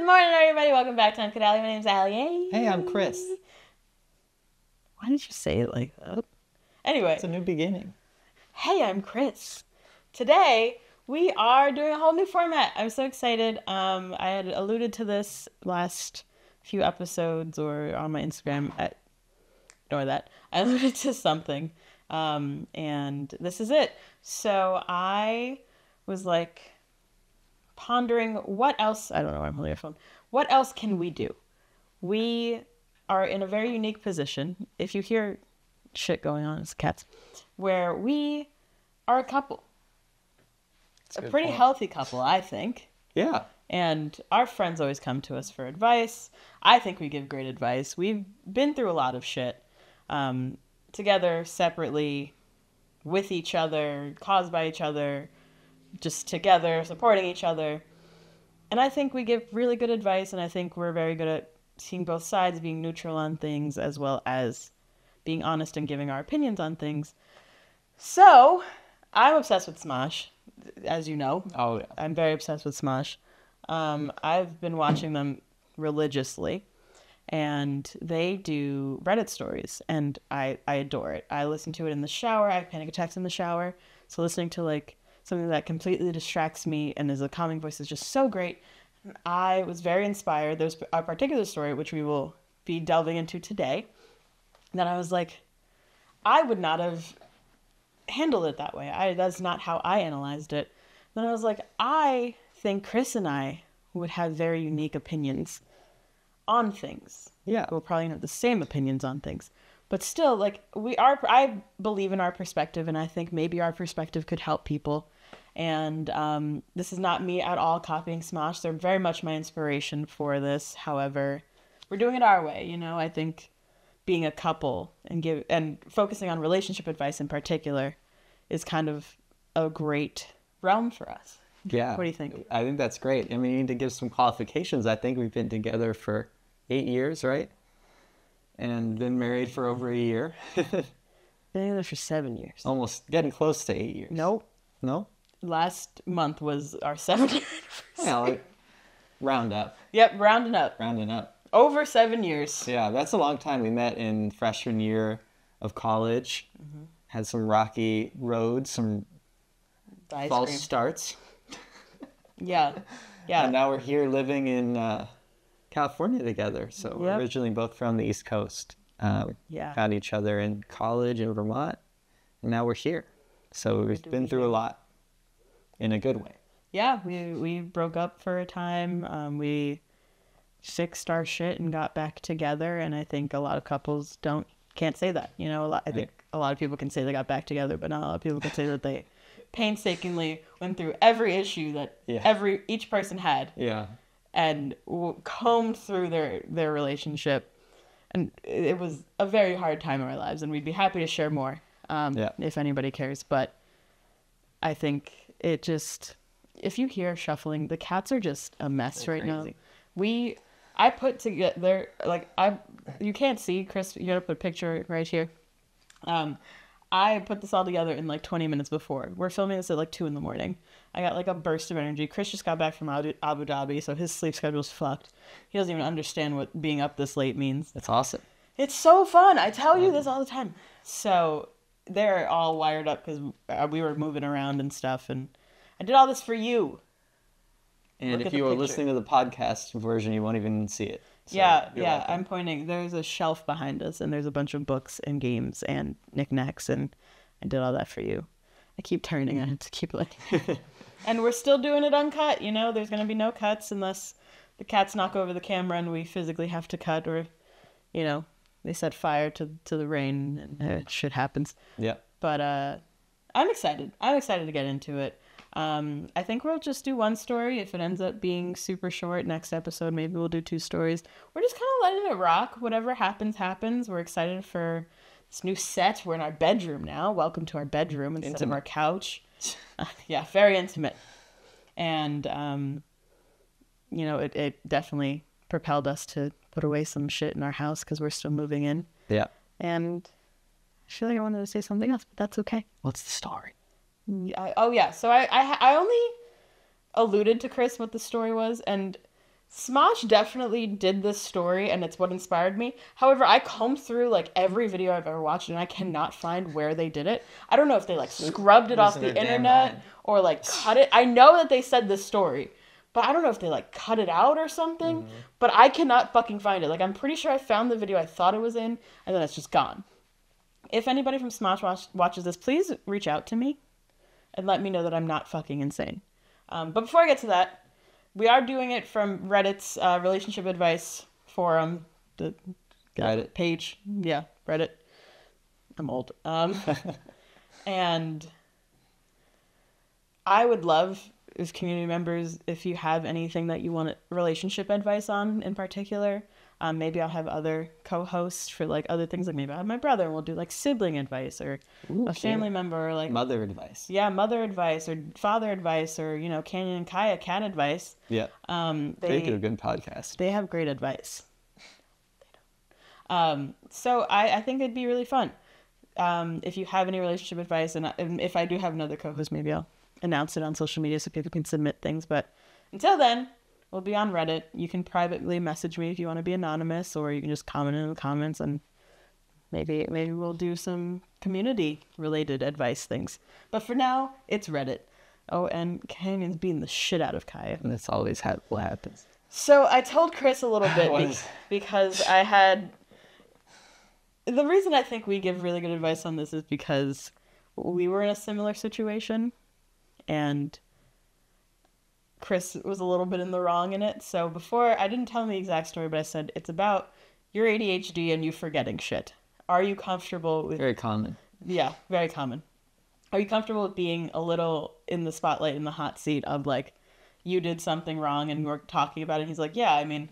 morning, everybody. Welcome back to UncutAlly. My name's Allie. Hey, I'm Chris. Why did you say it like that? Anyway. It's a new beginning. Hey, I'm Chris. Today, we are doing a whole new format. I'm so excited. I had alluded to this last few episodes or on my Instagram. Ignore that. I alluded to something. And this is it. So I was like pondering what else, I don't know why I'm holding a phone. What else can we do? We are in a very unique position. If you hear shit going on, it's cats, where we are a couple. That's a pretty healthy couple, I think. Yeah. And our friends always come to us for advice. I think we give great advice. We've been through a lot of shit. Together, separately, with each other, caused by each other, just together, supporting each other. And I think we give really good advice, and I think we're very good at seeing both sides, being neutral on things, as well as being honest and giving our opinions on things. So, I'm obsessed with Smosh, as you know. Oh, yeah. I'm very obsessed with Smosh. I've been watching them religiously, and they do Reddit stories, and I adore it. I listen to it in the shower. I have panic attacks in the shower, so listening to like something that completely distracts me and is a calming voice is just so great. I was very inspired. There's a particular story, which we will be delving into today, that I was like, I would not have handled it that way. That's not how I analyzed it. Then I was like, I think Chris and I would have very unique opinions on things. Yeah. We'll probably have the same opinions on things. But still, like, I believe in our perspective, and I think maybe our perspective could help people. And this is not me at all copying Smosh. They're very much my inspiration for this. However, we're doing it our way, you know? I think being a couple and focusing on relationship advice in particular is kind of a great realm for us. Yeah. What do you think? I think that's great. I mean, you need to give some qualifications. I think we've been together for 8 years, right? And been married for over a year. Been together for 7 years. Almost getting close to 8 years. Nope. No? Last month was our 7th year anniversary. Yeah, like, round up. Yep, rounding up. Rounding up. Over 7 years. Yeah, that's a long time. We met in freshman year of college. Mm-hmm. Had some rocky roads, some false starts. Yeah. And now we're here living in California together. So we're originally both from the East Coast. Found each other in college in Vermont. And now we're here. So we've been through a lot in a good way. Yeah, we broke up for a time. We fixed our shit and got back together. And I think a lot of couples can't say that. You know, I think a lot of people can say they got back together, but not a lot of people can say that they painstakingly went through every issue that each person had. Yeah. And combed through their relationship. And it was a very hard time in our lives, and we'd be happy to share more if anybody cares. But I think it just, if you hear shuffling, the cats are just a mess right now. I put together, like, you can't see, Chris, you gotta put a picture right here. I put this all together in like 20 minutes before. We're filming this at like 2 a.m. I got like a burst of energy. Chris just got back from Abu Dhabi, so his sleep schedule's fucked. He doesn't even understand what being up this late means. That's awesome. It's so fun. I tell you this all the time. So they're all wired up because we were moving around and stuff, and I did all this for you. And if you were listening to the podcast version, you won't even see it. So yeah, I'm pointing. There's a shelf behind us, and there's a bunch of books and games and knickknacks, and I did all that for you. I keep turning. I have to keep looking. And we're still doing it uncut, you know? There's going to be no cuts unless the cats knock over the camera and we physically have to cut, or, you know, they set fire to the rain and shit happens. Yeah. But I'm excited. I'm excited to get into it. I think we'll just do one story. If it ends up being super short, next episode, maybe we'll do 2 stories. We're just kind of letting it rock. Whatever happens, happens. We're excited for this new set. We're in our bedroom now. Welcome to our bedroom instead of our couch. Yeah, very intimate. And, you know, it definitely propelled us to put away some shit in our house because we're still moving in. Yeah. And I feel like I wanted to say something else, but that's okay. What's the story? So I only alluded to Chris what the story was, and Smosh definitely did this story, and it's what inspired me. However, I combed through like every video I've ever watched, and I cannot find where they did it. I don't know if they like scrubbed it off the internet or like cut it. I know that they said this story, but I don't know if they like cut it out or something. Mm-hmm. But I cannot fucking find it. Like, I'm pretty sure I found the video I thought it was in, and then it's just gone. If anybody from Smosh watches this, please reach out to me and let me know that I'm not fucking insane. But before I get to that, we are doing it from Reddit's relationship advice forum, the Reddit page. Yeah, Reddit. I'm old. And I would love, as community members, if you have anything that you want relationship advice on in particular. Maybe I'll have other co-hosts for like other things. Like maybe I'll have my brother and we'll do like sibling advice or a family member, or like mother advice. Yeah, mother advice or father advice, or Canyon and Kaya cat advice. Yeah. They do a good podcast. They have great advice. So I think it'd be really fun. If you have any relationship advice, and if I do have another co-host, maybe I'll announce it on social media so people can submit things. But until then, we'll be on Reddit. You can privately message me if you want to be anonymous, or you can just comment in the comments, and maybe we'll do some community-related advice things. But for now, it's Reddit. Oh, and Canyon's beating the shit out of Kaya. And that's always what happens. So I told Chris a little bit because I had... The reason I think we give really good advice on this is because we were in a similar situation, and Chris was a little bit in the wrong in it. So before, I didn't tell him the exact story, but I said, it's about your ADHD and you forgetting shit. Are you comfortable with... Very common. Yeah, very common. Are you comfortable with being a little in the spotlight, in the hot seat of like, you did something wrong and we're talking about it? He's like, yeah, I mean,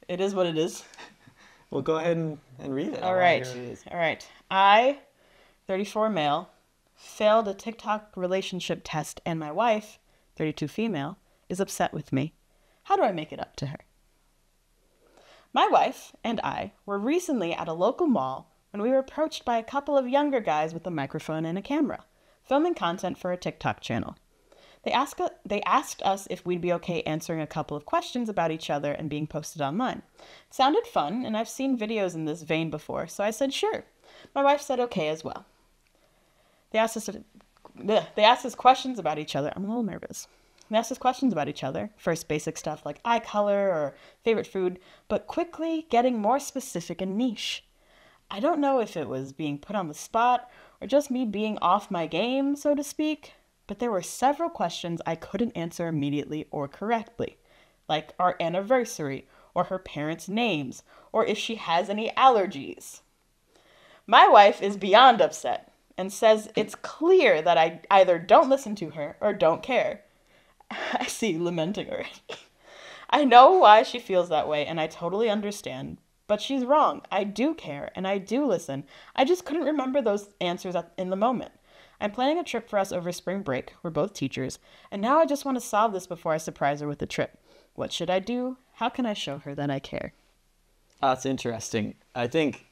it is what it is. Well, go ahead and read it. All right. I, 34 male, failed a TikTok relationship test, and my wife, 32 female, is upset with me. How do I make it up to her? My wife and I were recently at a local mall when we were approached by a couple of younger guys with a microphone and a camera, filming content for a TikTok channel. They asked us if we'd be okay answering a couple of questions about each other and being posted online. It sounded fun, and I've seen videos in this vein before, so I said sure. My wife said okay as well. They asked us questions about each other. I'm a little nervous. They asked us questions about each other. First, basic stuff like eye color or favorite food, but quickly getting more specific and niche. I don't know if it was being put on the spot or just me being off my game, so to speak, but there were several questions I couldn't answer immediately or correctly, like our anniversary or her parents' names or if she has any allergies. My wife is beyond upset and says it's clear that I either don't listen to her or don't care. I see you lamenting already. I know why she feels that way, and I totally understand, but she's wrong. I do care, and I do listen. I just couldn't remember those answers in the moment. I'm planning a trip for us over spring break. We're both teachers, and now I just want to solve this before I surprise her with the trip. What should I do? How can I show her that I care? That's interesting. I think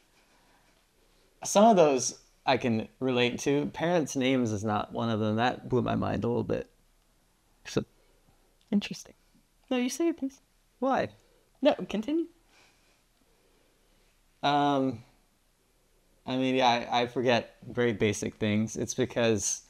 some of those I can relate to. Parents' names is not one of them. That blew my mind a little bit. So, interesting. No, you say it, please. Why? No, continue. I mean, yeah, I forget very basic things. It's because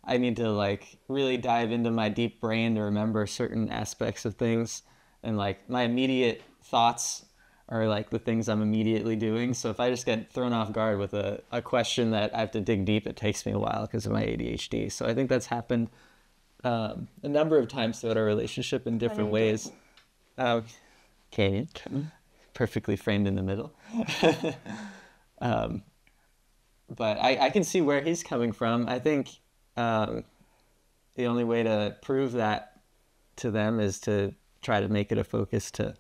I need to, like, really dive into my deep brain to remember certain aspects of things. And, like, my immediate thoughts are, like, the things I'm immediately doing. So if I just get thrown off guard with a question that I have to dig deep, it takes me a while because of my ADHD. So I think that's happened a number of times throughout our relationship in different ways. Canyon, perfectly framed in the middle. But I can see where he's coming from. I think the only way to prove that to them is to try to make it a focus to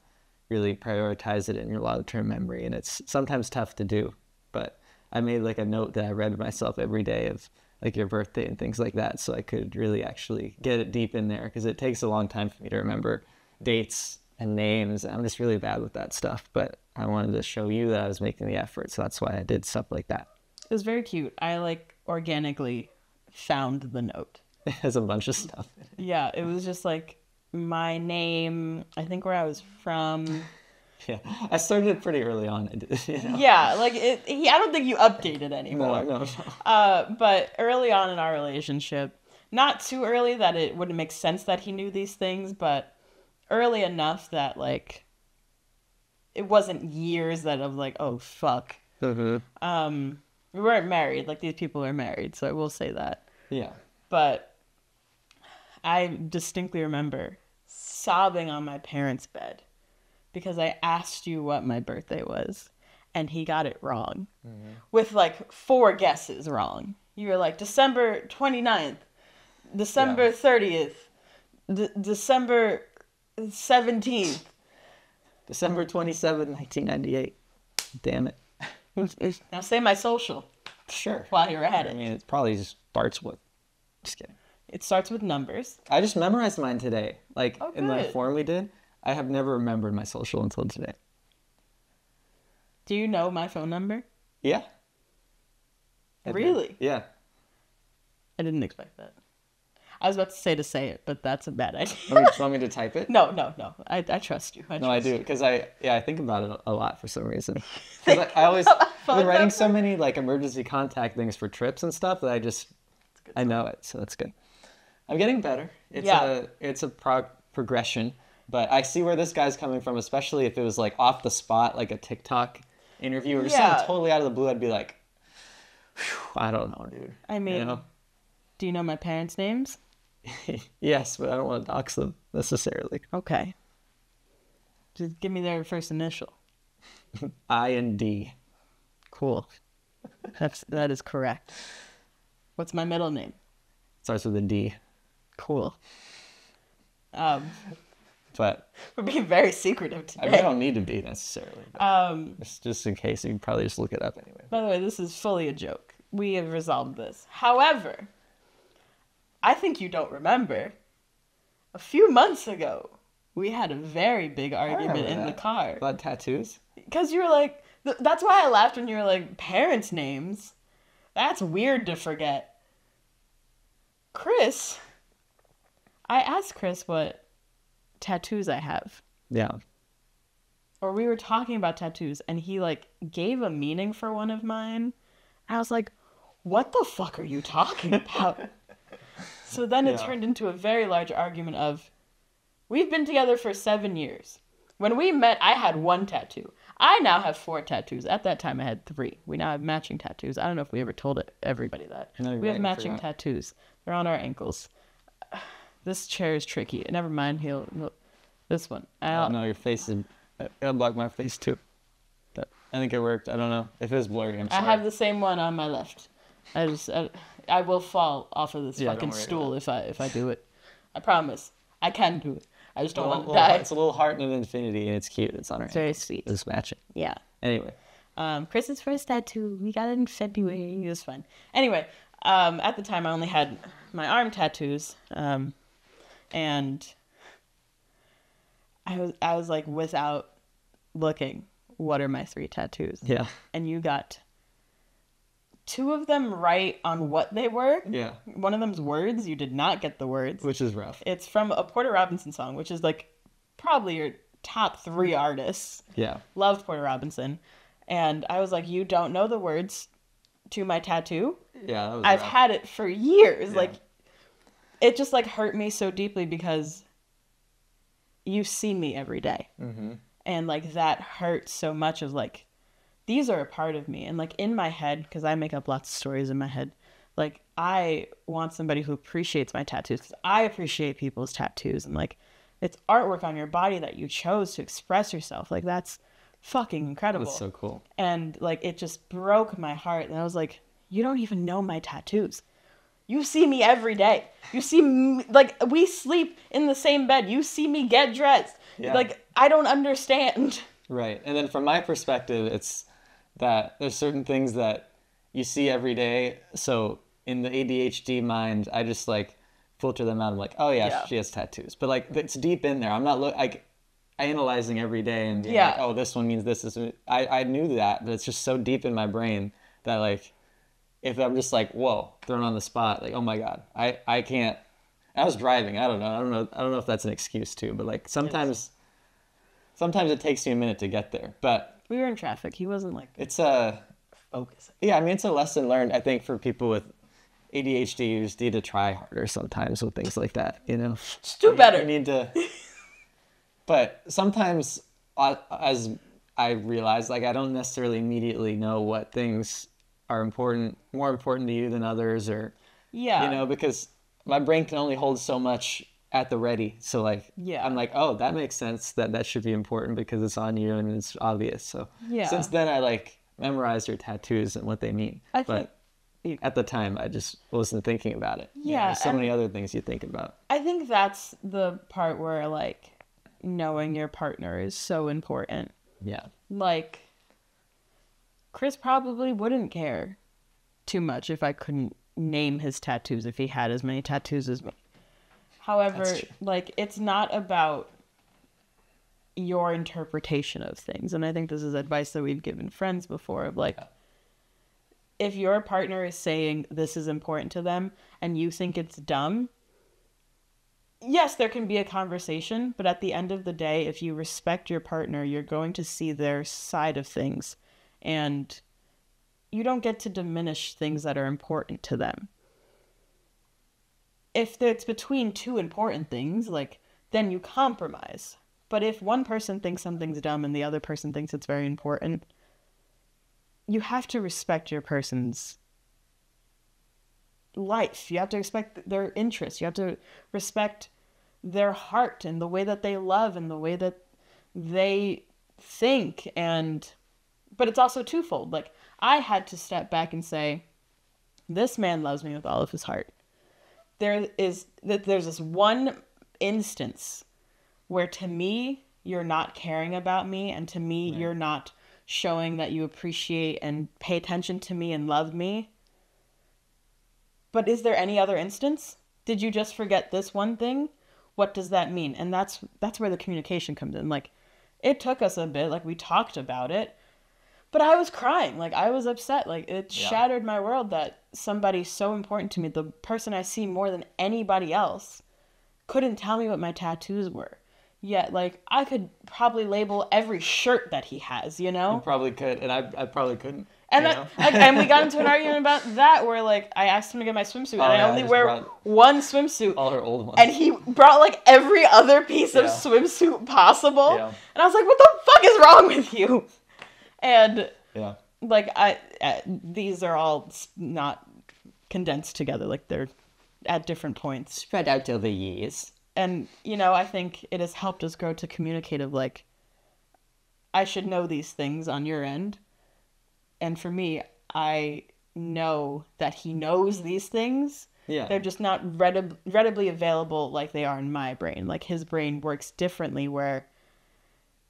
really prioritize it in your long-term memory. And it's sometimes tough to do. But I made like a note that I read myself every day of like your birthday and things like that, so I could really actually get it deep in there, because it takes a long time for me to remember dates and names. I'm just really bad with that stuff, but I wanted to show you that I was making the effort, so that's why I did stuff like that. It was very cute. I like organically found the note. It has a bunch of stuff in it. Yeah, it was just like my name, I think where I was from. Yeah, I started pretty early on. You know? Yeah, like I don't think you updated anymore. No. But early on in our relationship, not too early that it wouldn't make sense that he knew these things, but early enough that like it wasn't years that of like, oh fuck. Mm-hmm. We weren't married. Like these people are married, so I will say that. Yeah. But I distinctly remember sobbing on my parents' bed because I asked you what my birthday was, and he got it wrong. Mm-hmm. With like 4 guesses wrong. You were like December 29th, December 30th, December 17th. December 27, 1998. Damn it. Now say my social. Sure. While you're at it. I mean, it probably just starts with... Just kidding. It starts with numbers. I just memorized mine today. Like, in the form we did. I have never remembered my social until today. Do you know my phone number? Yeah. Really? Yeah. I didn't expect that. I was about to say it, but that's a bad idea. Want me to type it? No. I trust you. I do, because I think about it a lot for some reason. Because I've been writing so many like emergency contact things for trips and stuff that I know it, so that's good. I'm getting better. It's a progression, but I see where this guy's coming from, especially if it was like off the spot, like a TikTok interview or something totally out of the blue. I'd be like, I don't know, dude. I mean, you know? Do you know my parents' names? Yes, but I don't want to dox them necessarily. Okay. Just give me their first initial. I and D. Cool. That is correct. What's my middle name? Starts with a D. Cool. But we're being very secretive today. I mean, I don't need to be necessarily. Just in case, you can probably just look it up anyway. By the way, this is fully a joke. We have resolved this. However, I think you don't remember. A few months ago, we had a very big argument in the car. About tattoos? Because you were like, that's why I laughed when you were like, parents' names? That's weird to forget. Chris, I asked Chris what tattoos I have. Yeah. Or we were talking about tattoos, and he like gave a meaning for one of mine. I was like, what the fuck are you talking about? So then it turned into a very large argument of, we've been together for 7 years. When we met, I had 1 tattoo. I now have 4 tattoos. At that time, I had 3. We now have matching tattoos. I don't know if we ever told everybody that. No, we have matching tattoos. They're on our ankles. This chair is tricky. Never mind. This one. No, your face is... I'll block my face too. I think it worked. I don't know. If it was blurry, I'm sorry. I have the same one on my left. I will fall off of this fucking stool if I do it. I promise. I can do it. I just don't want to die. It's a little heart and an infinity, and it's cute. It's on our very sweet. It's matching. Yeah. Anyway. Chris's first tattoo. We got it in February. It was fun. Anyway, at the time I only had my arm tattoos, and I was like, without looking, what are my 3 tattoos? Yeah. And you got 2 of them right on what they were. Yeah. One of them's words. You did not get the words. Which is rough. It's from a Porter Robinson song, which is like probably your top 3 artists. Yeah. Loved Porter Robinson. And I was like, you don't know the words to my tattoo? Yeah, that was I've rough. had it for years. Yeah. Like, it just like hurt me so deeply because you see me every day. Mm-hmm. And like that hurts so much of like, these are a part of me. And like in my head, because I make up lots of stories in my head, like I want somebody who appreciates my tattoos because I appreciate people's tattoos. And like it's artwork on your body that you chose to express yourself. Like that's fucking incredible. That's so cool. And like it just broke my heart. And I was like, you don't even know my tattoos. You see me every day. You see me, like we sleep in the same bed. You see me get dressed. Yeah. Like I don't understand. Right. And then from my perspective, it's that there's certain things that you see every day. So in the ADHD mind, I just like filter them out. I'm like, oh yeah, she has tattoos. But like it's deep in there. I'm not analyzing every day and being like, oh, this one means this. I knew that, but it's just so deep in my brain that like, if I'm just like, whoa, thrown on the spot, like, oh my God, I can't I was driving. I don't know if that's an excuse too, but like sometimes it takes you a minute to get there. But we were in traffic. He wasn't like it's a focus. Yeah, I mean it's a lesson learned. I think for people with ADHD, you just need to try harder sometimes with things like that. You know, just do better. You need to. But sometimes, as I realize, like I don't necessarily immediately know what things are more important to you than others, or because my brain can only hold so much at the ready. So like, I'm like, oh, that makes sense. That should be important because it's on you and it's obvious. So since then, I like memorized your tattoos and what they mean. But at the time, I just wasn't thinking about it. Yeah, there's so many other things you think about. I think that's the part where like knowing your partner is so important. Yeah. Like, Chris probably wouldn't care too much if I couldn't name his tattoos, if he had as many tattoos as me. However, like, it's not about your interpretation of things. And I think this is advice that we've given friends before of like, if your partner is saying this is important to them and you think it's dumb, yes, there can be a conversation, but at the end of the day, if you respect your partner, you're going to see their side of things, and you don't get to diminish things that are important to them. If it's between two important things, like, then you compromise. But if one person thinks something's dumb and the other person thinks it's very important, you have to respect your person's life. You have to respect their interests. You have to respect their heart and the way that they love and the way that they think. But it's also twofold. Like, I had to step back and say, this man loves me with all of his heart. There's this one instance where to me, you're not caring about me, and to me, you're not showing that you appreciate and pay attention to me and love me. But is there any other instance? Did you just forget this one thing? What does that mean? And that's where the communication comes in. Like, it took us a bit, like, we talked about it, but I was crying. Like, I was upset. Like, it shattered my world that somebody so important to me, the person I see more than anybody else, couldn't tell me what my tattoos were. Yet, like, I could probably label every shirt that he has, you know? You probably could, and I probably couldn't. And and we got into an argument about that where, like, I asked him to get my swimsuit, and I only wear one swimsuit. All her old ones. And he brought, like, every other piece of swimsuit possible. Yeah. And I was like, what the fuck is wrong with you? And, like, these are all not condensed together. Like, they're at different points. Spread out over years. And, you know, I think it has helped us grow to communicative, like, I should know these things on your end. And for me, I know that he knows these things. Yeah. They're just not readily available like they are in my brain. Like, his brain works differently where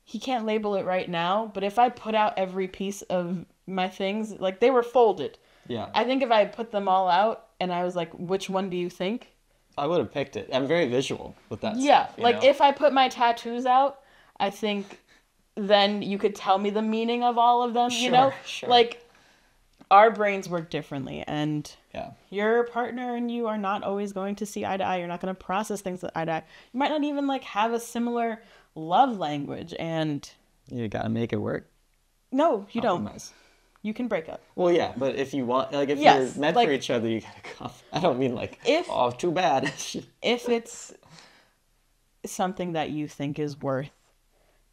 he can't label it right now. But if I put out every piece of my things, like, they were folded. Yeah. I think if I put them all out and I was like, which one do you think? I would have picked it. I'm very visual with that stuff. Yeah. Like, if I put my tattoos out, I think then you could tell me the meaning of all of them, you know? Sure. Like, our brains work differently, and your partner and you are not always going to see eye to eye. You're not going to process things eye to eye. You might not even, like, have a similar love language, and you got to make it work. No, you don't. You can break up. Well, yeah, but if you want, like, if you're meant for each other, you got to come. I don't mean, like, oh, too bad. If it's something that you think is worth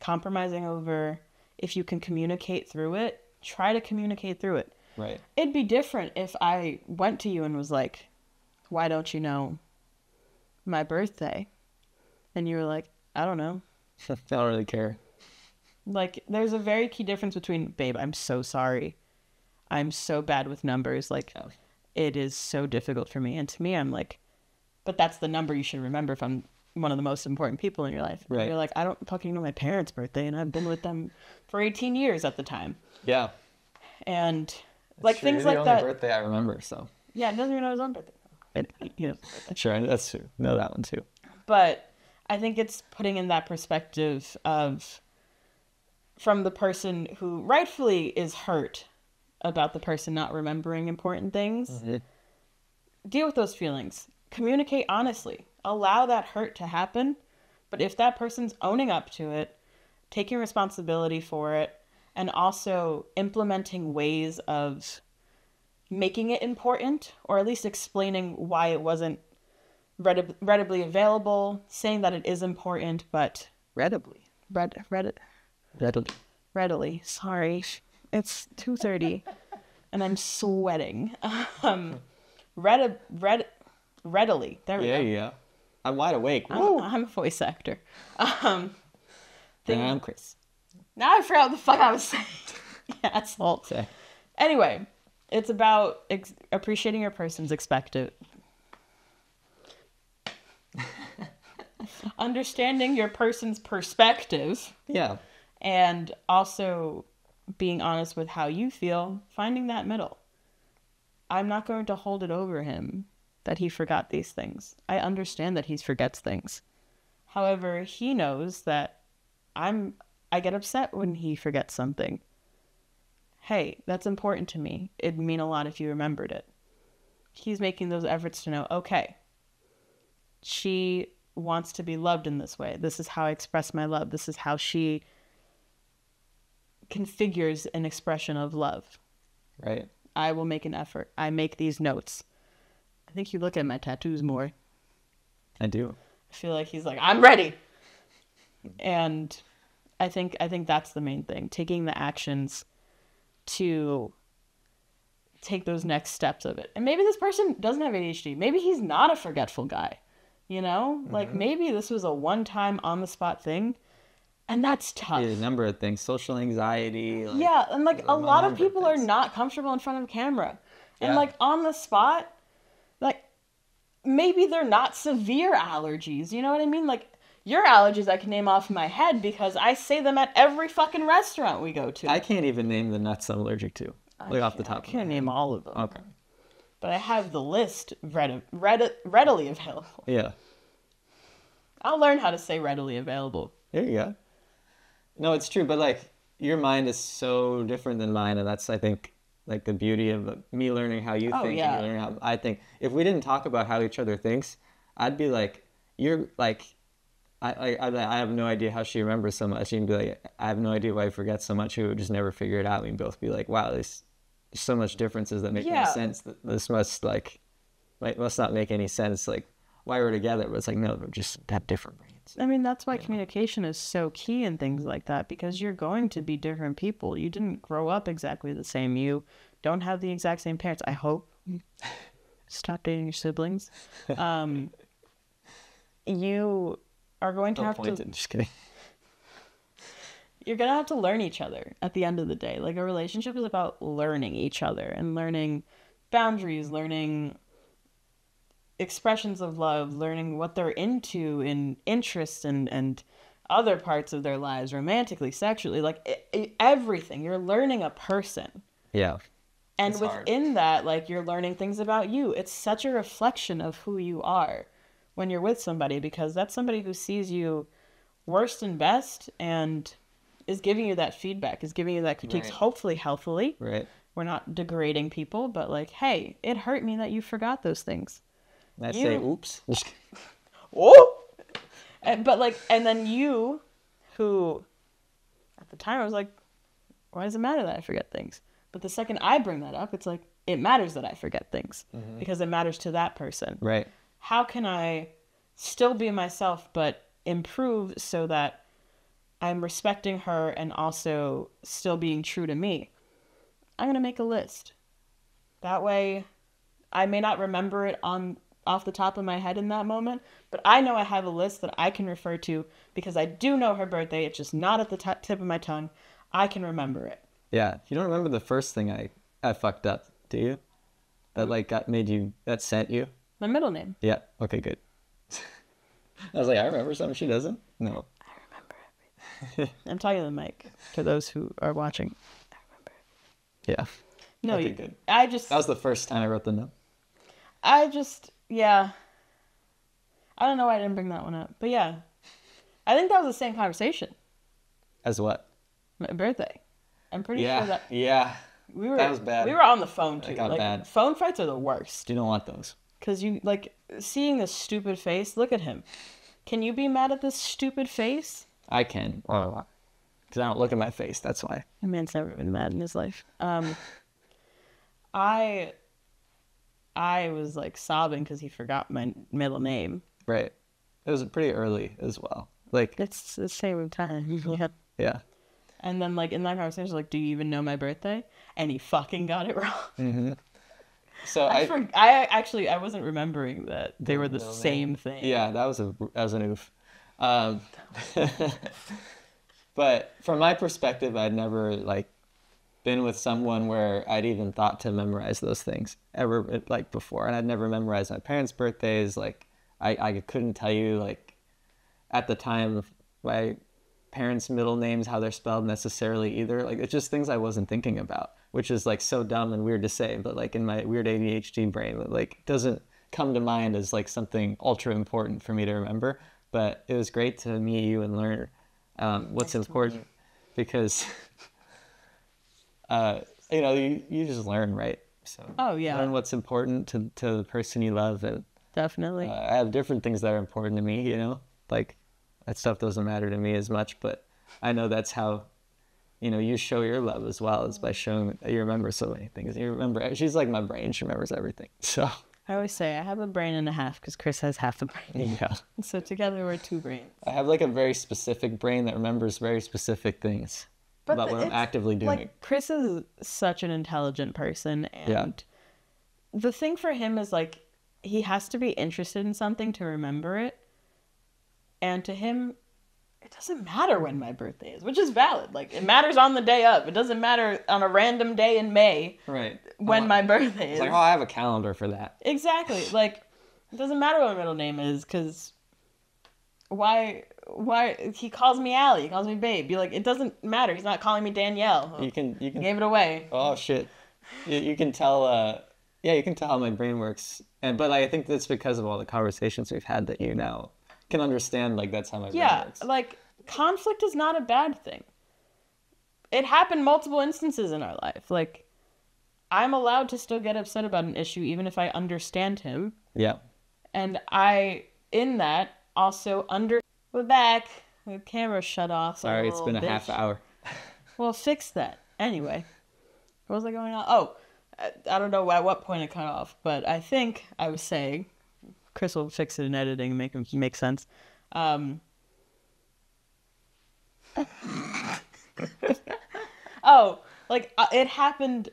compromising over, if you can communicate through it, try to communicate through it. Right. It'd be different if I went to you and was like, why don't you know my birthday? And you were like, I don't know. I don't really care. Like, there's a very key difference between, babe, I'm so sorry. I'm so bad with numbers. Like, it is so difficult for me. And to me, I'm like, but that's the number you should remember if I'm one of the most important people in your life. Right. You're like, I don't fucking know my parents' birthday, and I've been with them for 18 years at the time. Yeah. And like, things like that. It's the only birthday I remember, so. Yeah, he doesn't even know his own birthday. And, you know. Sure, that's true. Know that one too. But I think it's putting in that perspective of, from the person who rightfully is hurt about the person not remembering important things, deal with those feelings. Communicate honestly. allow that hurt to happen. But if that person's owning up to it, taking responsibility for it, and also implementing ways of making it important, or at least explaining why it wasn't readily available, saying that it is important, but... Readily. Readily. Sorry. It's 2:30 and I'm sweating. Readily. There we go. Yeah. I'm wide awake. I'm a voice actor. And I'm Chris. Now I forgot what the fuck I was saying. Yeah, asshole. Anyway, it's about appreciating your person's understanding your person's perspective. Yeah. And also being honest with how you feel, finding that middle. I'm not going to hold it over him that he forgot these things. I understand that he forgets things. However, he knows that I get upset when he forgets something. Hey, that's important to me. It'd mean a lot if you remembered it. He's making those efforts to know, okay, she wants to be loved in this way. This is how I express my love. This is how she configures an expression of love. Right. I will make an effort. I make these notes. I think you look at my tattoos more. I do. I feel like he's like, I'm ready. And I think that's the main thing. Taking the actions to take those next steps of it. And maybe this person doesn't have ADHD. Maybe he's not a forgetful guy. You know? Mm-hmm. Like maybe this was a one-time on-the-spot thing. And that's tough. Yeah, a number of things. Social anxiety. Yeah, and like a lot of people are not comfortable in front of a camera. And like on the spot, like maybe they're not severe allergies. You know what I mean? Like your allergies I can name off my head because I say them at every fucking restaurant we go to. I can't even name the nuts I'm allergic to. Like off the top. I can't name all of them. Okay. But I have the list readily available. Yeah. I'll learn how to say readily available. There you go. No, it's true, but like your mind is so different than mine, and that's I think like the beauty of me learning how you think and you learning how I think. If we didn't talk about how each other thinks, I'd be like, you're like, I have no idea how she remembers so much. She'd be like, I have no idea why I forget so much. We would just never figure it out. We'd both be like, wow, there's so much differences that make no sense. This must must not make any sense. Like why we're together, but it's like no, we're just have different brains. I mean, that's why communication is so key in things like that, because you're going to be different people. You didn't grow up exactly the same. You don't have the exact same parents. I hope. Stop dating your siblings. You are going to have to... Just kidding. You're going to have to learn each other at the end of the day. Like, a relationship is about learning each other and learning boundaries, learning expressions of love, learning what they're into in interests and other parts of their lives, romantically, sexually, like everything. You're learning a person. Yeah. And it's within hard. That, like, you're learning things about you. It's such a reflection of who you are when you're with somebody, because that's somebody who sees you worst and best and is giving you that feedback, is giving you that critiques, hopefully healthily. Right. We're not degrading people, but like, hey, it hurt me that you forgot those things. I say, oops. Oh! But like, and then you, who, at the time I was like, why does it matter that I forget things? But the second I bring that up, it's like, it matters that I forget things because it matters to that person. Right. How can I still be myself, but improve so that I'm respecting her and also still being true to me? I'm going to make a list. That way, I may not remember it off the top of my head in that moment, but I know I have a list that I can refer to because I do know her birthday. It's just not at the tip of my tongue. I can remember it. Yeah. You don't remember the first thing I fucked up, do you? That like that sent you? My middle name. Yeah. Okay, good. I was like, I remember something she doesn't. No. I remember everything. I'm talking to the mic for those who are watching. I remember everything. Yeah. No, okay, good. That was the first time I wrote the note. Yeah. I don't know why I didn't bring that one up. But yeah. I think that was the same conversation. As what? My birthday. I'm pretty sure that... Yeah. That was bad. We were on the phone, too. It got bad. Phone fights are the worst. You don't want those. Because you, like, seeing this stupid face, look at him. Can you be mad at this stupid face? I can. Because I don't look at my face, that's why. A man's never been mad in his life. I was, like, sobbing because he forgot my middle name. Right. It was pretty early as well. Like, it's the same time. Yeah. And then, like, in that conversation, like, do you even know my birthday? And he fucking got it wrong. Mm-hmm. So I wasn't remembering that they were the same thing. Yeah, that was an oof. But from my perspective, I'd never, like, been with someone where I'd even thought to memorize those things ever, like, before. And I'd never memorized my parents' birthdays. Like, I couldn't tell you, like, at the time, my parents' middle names, how they're spelled necessarily either. Like, it's just things I wasn't thinking about, which is, like, so dumb and weird to say, but, like, in my weird ADHD brain, it, like, doesn't come to mind as, like, something ultra important for me to remember. But it was great to meet you and learn what's important, because you know, you just learn, right? So learn what's important to the person you love. And definitely I have different things that are important to me, you know, like, that stuff doesn't matter to me as much, but I know that's how, you know, you show your love as well, as by showing that you remember so many things. You remember, she's like my brain, she remembers everything. So I always say I have a brain and a half, because Chris has half a brain. Yeah. So together we're two brains. I have, like, a very specific brain that remembers very specific things about what I'm actively doing. Like, Chris is such an intelligent person, and the thing for him is, like, he has to be interested in something to remember it. And to him, it doesn't matter when my birthday is, which is valid. Like, it matters on the day of. It doesn't matter on a random day in May when my birthday is. It's like, I have a calendar for that. Exactly. Like, it doesn't matter what my middle name is, because why he calls me Allie, he calls me Babe. You're like, it doesn't matter. He's not calling me Danielle. You can gave it away. Oh shit. You can tell you can tell how my brain works. But I think that's because of all the conversations we've had that you now can understand, like, that's how my brain works. Yeah, like, conflict is not a bad thing. It happened multiple instances in our life. Like, I'm allowed to still get upset about an issue even if I understand him. Yeah. And I, in that, also We're back. The camera shut off. Sorry, it's been a half hour. Well, fix that. Anyway, what was I going on? Oh, I don't know at what point it cut off, but I think I was saying, Chris will fix it in editing and make it make sense. It happened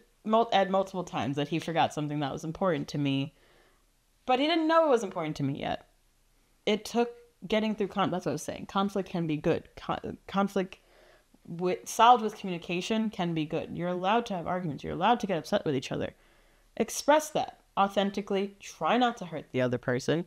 at multiple times that he forgot something that was important to me, but he didn't know it was important to me yet. It took getting through that's what I was saying. Conflict can be good. Conflict solved with communication can be good. You're allowed to have arguments. You're allowed to get upset with each other. Express that authentically. Try not to hurt the other person.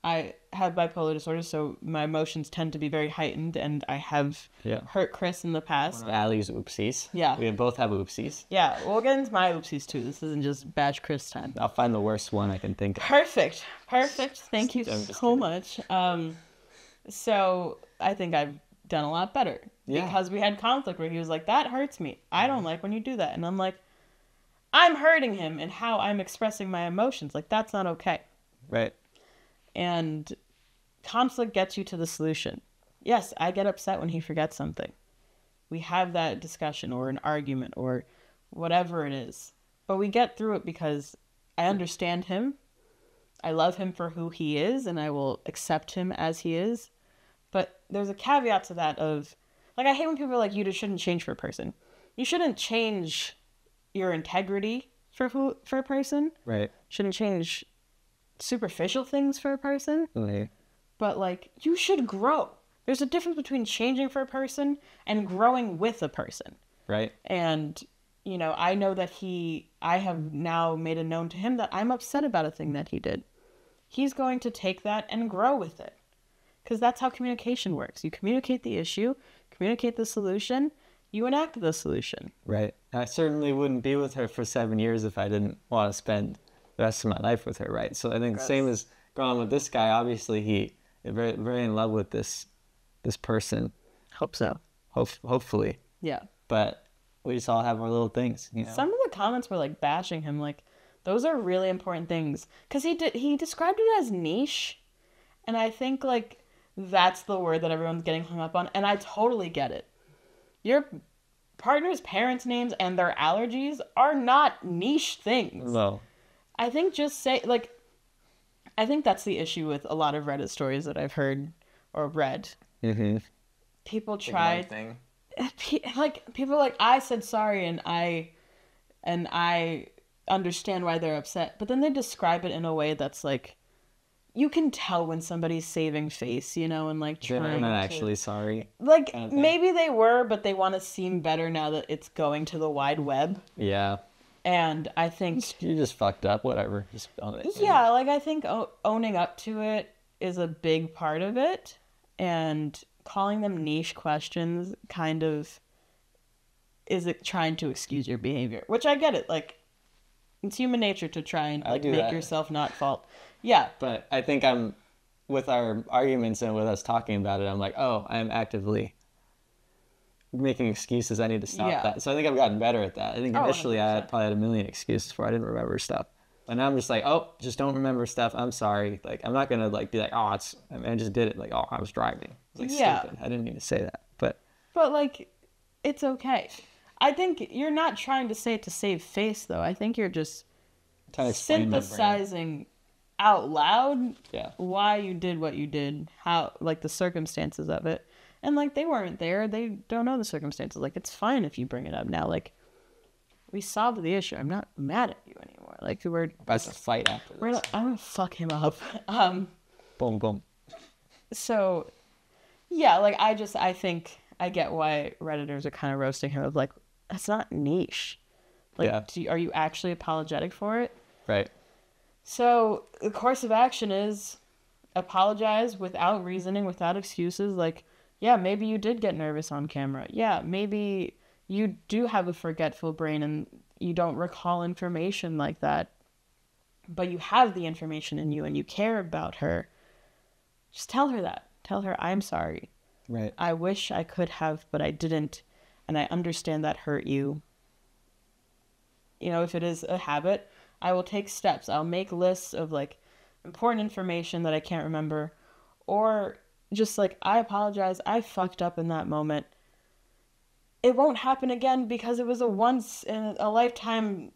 I have bipolar disorder, so my emotions tend to be very heightened, and I have hurt Chris in the past. One of Allie's oopsies. Yeah. We both have oopsies. Yeah, we'll get into my oopsies too. This isn't just bash Chris time. I'll find the worst one I can think of. Perfect. Thank you so much. So I think I've done a lot better. Yeah. Because we had conflict where he was like, that hurts me. I don't like when you do that. And I'm like, I'm hurting him in how I'm expressing my emotions. Like, that's not okay. Right. And conflict gets you to the solution. Yes, I get upset when he forgets something. We have that discussion or an argument or whatever it is. But we get through it because I understand him. I love him for who he is, and I will accept him as he is. But there's a caveat to that of, like, I hate when people are like, you just shouldn't change for a person. You shouldn't change your integrity for a person. Right. Shouldn't change superficial things for a person. Right. But, like, you should grow. There's a difference between changing for a person and growing with a person. Right. And, you know, I know that I have now made it known to him that I'm upset about a thing that he did. He's going to take that and grow with it. Because that's how communication works. You communicate the issue, communicate the solution, you enact the solution. Right. I certainly wouldn't be with her for 7 years if I didn't want to spend the rest of my life with her, right? So I think the same as going on with this guy, obviously he is very, very in love with this person. Hope so. Hopefully. Yeah. But we just all have our little things, you know? Some of the comments were like bashing him, like, Those are really important things. Because he described it as niche. And I think, like, that's the word that everyone's getting hung up on. And I totally get it. Your partner's parents' names and their allergies are not niche things. No. I think just say, like, I think that's the issue with a lot of Reddit stories that I've heard or read. Mm-hmm. People tried, like, people like, I said sorry and I understand why they're upset. But then they describe it in a way that's like, you can tell when somebody's saving face, you know, and like trying They're not actually sorry. Like, kind of maybe they were, but they want to seem better now that it's going to the wide web. Yeah. And I think... You just fucked up, whatever. Just own it. Yeah, like, I think owning up to it is a big part of it. And calling them niche questions kind of is it trying to excuse your behavior. Which I get it. Like, it's human nature to try and like make yourself not fault. Yeah. But I think with our arguments and with us talking about it, I'm like, oh, I'm actively making excuses. I need to stop that. So I think I've gotten better at that. I think initially I probably had a million excuses for I didn't remember stuff. And now I'm just like, oh, just don't remember stuff. I'm sorry. Like, I'm not going to like be like, oh, I just did it. Like, oh, I was driving. It's like stupid. I didn't need to say that. But like, it's okay. I think you're not trying to say it to save face, though. I think you're just synthesizing out loud why you did what you did, how, like, the circumstances of it. And, like, they weren't there. They don't know the circumstances. Like, it's fine if you bring it up now. Like, we solved the issue. I'm not mad at you anymore. Like, we're about to fight after this. I'm going to fuck him up. Boom, boom. So, yeah, like, I think I get why Redditors are kind of roasting him of, like, that's not niche. Like, are you actually apologetic for it? Right. So, the course of action is apologize without reasoning, without excuses. Like, yeah, maybe you did get nervous on camera. Yeah, maybe you do have a forgetful brain and you don't recall information like that. But you have the information in you and you care about her. Just tell her that. Tell her, I'm sorry. Right. I wish I could have, but I didn't. And I understand that hurt you. You know, if it is a habit, I will take steps. I'll make lists of, like, important information that I can't remember. Or just, like, I apologize. I fucked up in that moment. It won't happen again because it was a once-in-a-lifetime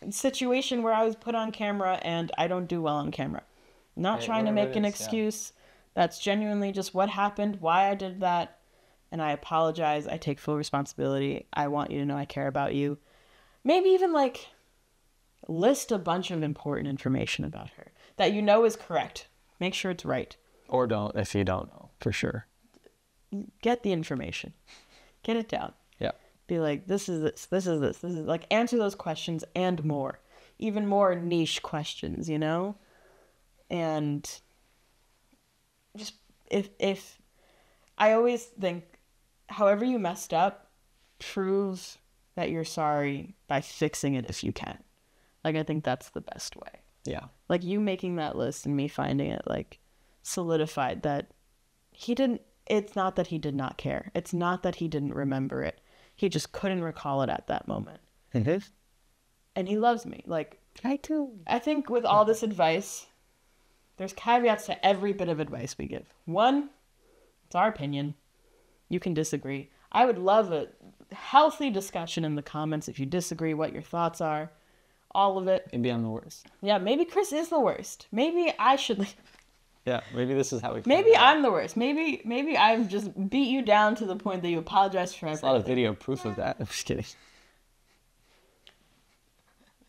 situation where I was put on camera and I don't do well on camera. I'm not trying to make an excuse. That's genuinely just what happened, why I did that. And I apologize. I take full responsibility. I want you to know I care about you. Maybe even, like, list a bunch of important information about her that you know is correct. Make sure it's right. Or don't, if you don't know, for sure. Get the information. Get it down. Yeah. Be like, this is this, this is this, this is, like, answer those questions and more. Even more niche questions, you know? And just, if I always think, however you messed up, prove that you're sorry by fixing it if you can. Like, I think that's the best way. Yeah. Like, you making that list and me finding it, like, solidified that it's not that he did not care. It's not that he didn't remember it. He just couldn't recall it at that moment. Mm-hmm. And he loves me. Like, I too. I think with all this advice, there's caveats to every bit of advice we give. One, it's our opinion. You can disagree. I would love a healthy discussion in the comments if you disagree, what your thoughts are. All of it. Maybe I'm the worst. Yeah, maybe Chris is the worst. Maybe I should... Yeah, maybe this is how we... Maybe I'm the worst. Maybe I've just beat you down to the point that you apologize for everything. There's a lot of video proof of that. I'm just kidding.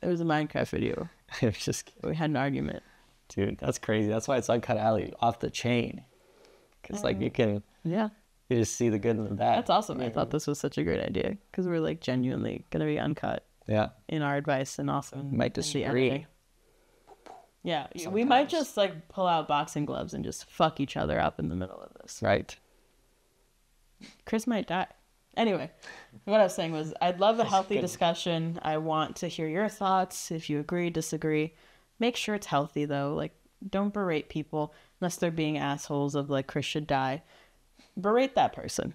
It was a Minecraft video. I was just kidding. We had an argument. Dude, that's crazy. That's why it's UncutAlly, off the chain. Because, like, you can... Yeah. You just see the good and the bad. That's awesome. I thought this was such a great idea. Because we're, like, genuinely going to be uncut. Yeah. In our advice and also in might disagree. Yeah. Sometimes. We might just, like, pull out boxing gloves and just fuck each other up in the middle of this. Right. Chris might die. Anyway, what I was saying was I'd love a healthy discussion. I want to hear your thoughts. If you agree, disagree. Make sure it's healthy, though. Like, don't berate people unless they're being assholes of, like, Chris should die. Berate that person.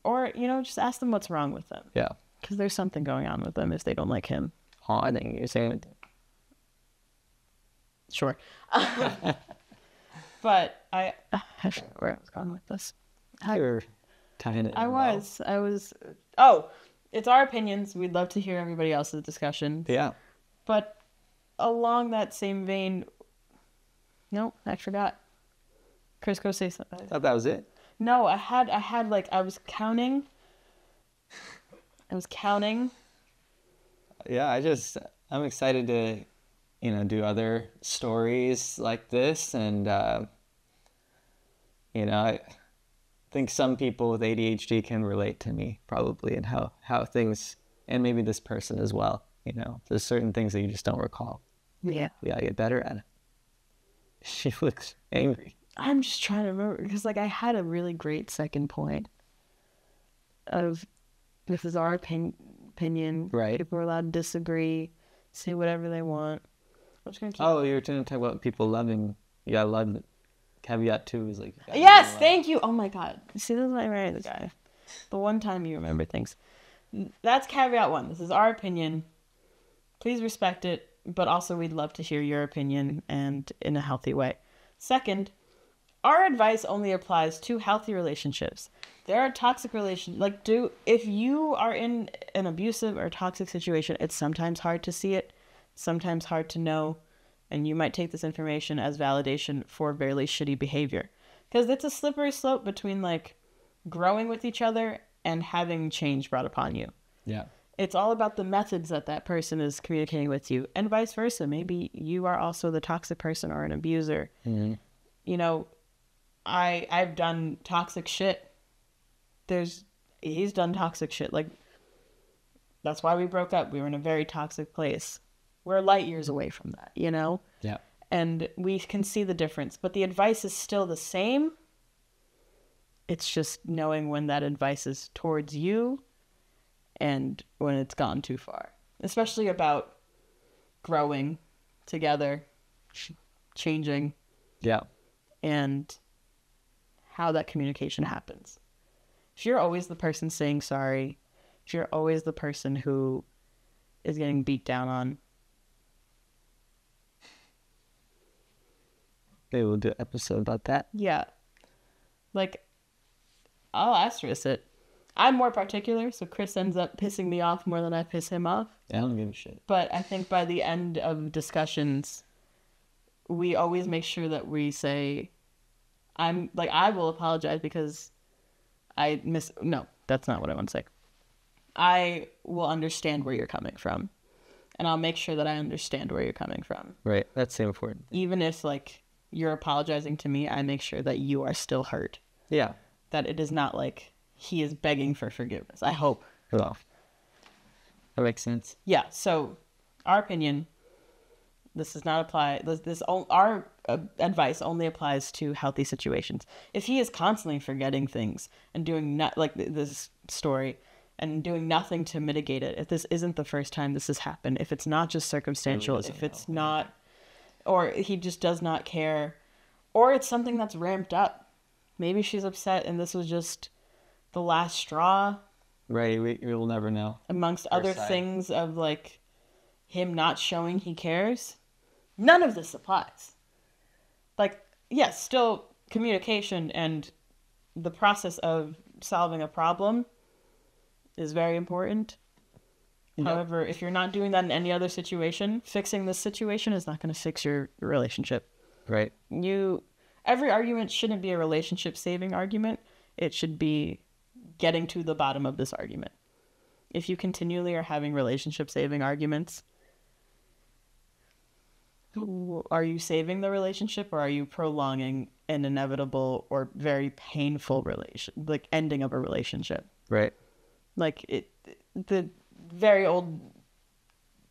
Or, you know, just ask them what's wrong with them. Yeah. Because there's something going on with them if they don't like him. Oh, I think you're saying it. Sure. But I forgot where I was going with this. You're tying it. I was. Oh, it's our opinions. We'd love to hear everybody else's discussions. Yeah. But along that same vein, no, I forgot. Chris, go say something. I thought that was it. No, I had like, I was counting. Yeah, I'm excited to, do other stories like this. And, I think some people with ADHD can relate to me probably, and how things, and maybe this person as well. There's certain things that you just don't recall. Yeah. We gotta get better at it. She looks angry. I'm just trying to remember, because like I had a really great second point of, this is our opinion. Right. People are allowed to disagree, say whatever they want. I'm just gonna keep... Oh, you were going to talk about people loving. Yeah, I love it. Caveat 2 is like... Yes, thank you. Oh my God. See, this is why I married the guy. The one time you remember things. That's caveat 1. This is our opinion. Please respect it, but also we'd love to hear your opinion, and in a healthy way. Second, our advice only applies to healthy relationships. There are toxic relations. If you are in an abusive or toxic situation, it's sometimes hard to see it, sometimes hard to know, and you might take this information as validation for very shitty behavior. Because it's a slippery slope between growing with each other and having change brought upon you. Yeah. It's all about the methods that person is communicating with you, and vice versa. Maybe you are also the toxic person or an abuser. Mm-hmm. I've done toxic shit. He's done toxic shit. That's why we broke up. We were in a very toxic place. We're light years away from that, Yeah. And we can see the difference. But the advice is still the same. It's just knowing when that advice is towards you and when it's gone too far. Especially about growing together, changing. Yeah. And how that communication happens. If you're always the person saying sorry, if you're always the person who is getting beat down on. Maybe we'll do an episode about that. Yeah. I'll asterisk it. I'm more particular, so Chris ends up pissing me off more than I piss him off. Yeah, I don't give a shit. But I think by the end of discussions, we always make sure that we say, I will apologize because no, that's not what I want to say. I will understand where you're coming from. And I'll make sure that I understand where you're coming from. Right. That's the important thing. Even if you're apologizing to me, I make sure that you are still hurt. Yeah. That it is not he is begging for forgiveness. I hope. Well, that makes sense. Yeah. So our opinion, this does not apply. Our advice only applies to healthy situations. If he is constantly forgetting things and doing this story and doing nothing to mitigate it, if this isn't the first time this has happened, if it's not just circumstantial, if it's not, or he just does not care, or it's something that's ramped up. Maybe she's upset and this was just the last straw. Right. We will never know. Amongst other things of him not showing he cares. None of this applies. Yes, still communication and the process of solving a problem is very important. Yep. However, if you're not doing that in any other situation, fixing this situation is not going to fix your relationship. Right. Every argument shouldn't be a relationship-saving argument. It should be getting to the bottom of this argument. If you continually are having relationship-saving arguments, are you saving the relationship or are you prolonging an inevitable or very painful ending of a relationship? Right. The very old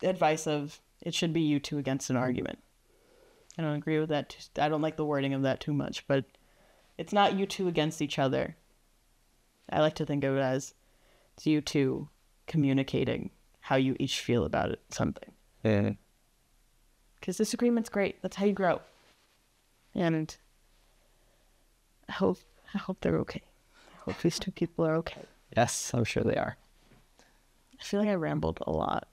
advice of it should be you two against an argument. I don't agree with that. I don't like the wording of that too much, but it's not you two against each other. I like to think of it as it's you two communicating how you each feel about it, something. Yeah. Because disagreement's great. That's how you grow. And I hope they're okay. I hope these two people are okay. Yes, I'm sure they are. I feel like I rambled a lot.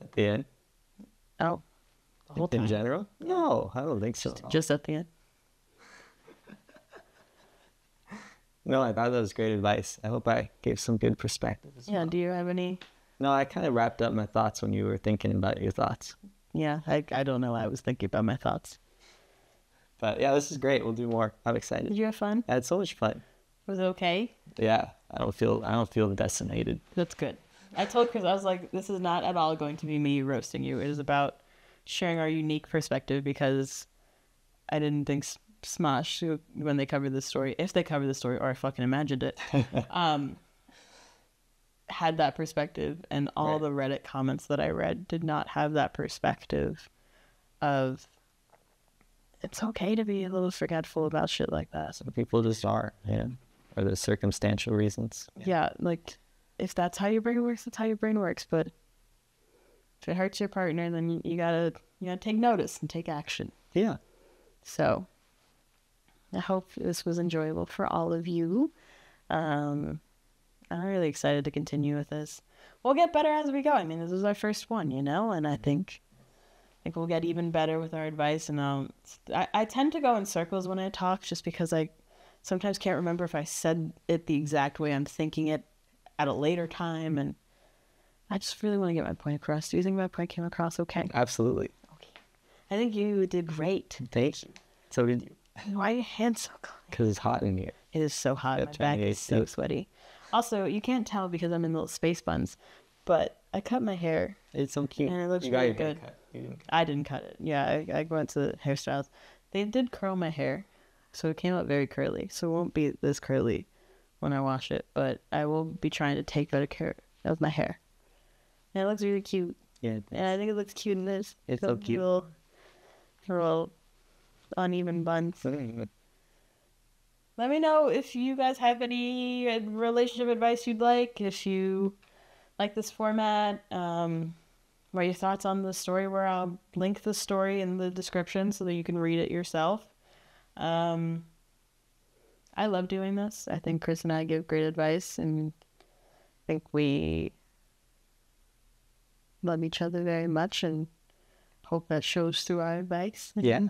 At the end? Oh. The whole time. In general? No, I don't think so. Just at the end. No, I thought that was great advice. I hope I gave some good perspective as well. Do you have any? No, I kind of wrapped up my thoughts when you were thinking about your thoughts. Yeah, I don't know why I was thinking about my thoughts. But yeah, this is great. We'll do more. I'm excited. Did you have fun? I had so much fun. Was it okay? Yeah, I don't feel decimated. That's good. I told Chris, I was like, this is not at all going to be me roasting you. It is about sharing our unique perspective, because I didn't think Smosh, when they covered this story, if they covered the story, or I fucking imagined it, had that perspective, and all the Reddit comments that I read did not have that perspective of it's okay to be a little forgetful about shit like that. Some people just are, or there's circumstantial reasons. Yeah, like, if that's how your brain works, that's how your brain works, but if it hurts your partner, then you gotta take notice and take action. Yeah. So I hope this was enjoyable for all of you. I'm really excited to continue with this. We'll get better as we go. I mean, this is our first one, and I think we'll get even better with our advice. And I tend to go in circles when I talk, just because I sometimes can't remember if I said it the exact way I'm thinking it at a later time, and I just really want to get my point across. Do you think my point came across okay? Absolutely. Okay. I think you did great. Thank you. So did you. Why are your hands so cold? Because it's hot in here. It is so hot. My back is so sweaty. Also, you can't tell because I'm in little space buns, but I cut my hair. It's so cute. And it looks really good. I didn't cut it. Yeah, I went to the hairstyles. They did curl my hair, so it came out very curly. So it won't be this curly when I wash it, but I will be trying to take better care of my hair. And it looks really cute. Yeah. And I think it looks cute in this. It's so cute. Little uneven buns. Let me know if you guys have any relationship advice you'd like. If you like this format, what are your thoughts on the story, where I'll link the story in the description so that you can read it yourself. I love doing this. I think Chris and I give great advice, and I think we love each other very much, and hope that shows through our advice. Yeah.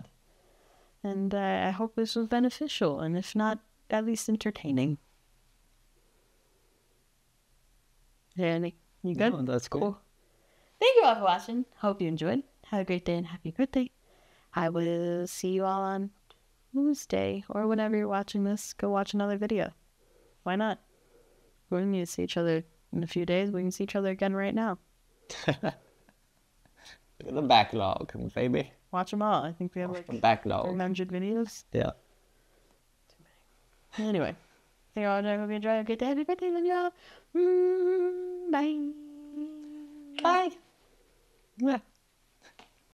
And I hope this was beneficial, and if not, at least entertaining. Danny, you good? No, that's cool. Thank you all for watching. Hope you enjoyed. Have a great day and happy birthday. I will see you all on Tuesday, or whenever you're watching this. Go watch another video. Why not? We're going to need to see each other in a few days. We can see each other again right now. Look at the backlog, baby. Watch them all. I think we have like backlog. 300 videos. Yeah. Anyway, thank you all. I hope you enjoy. Have a good day. Happy birthday, love you all. Bye. Bye. Yeah.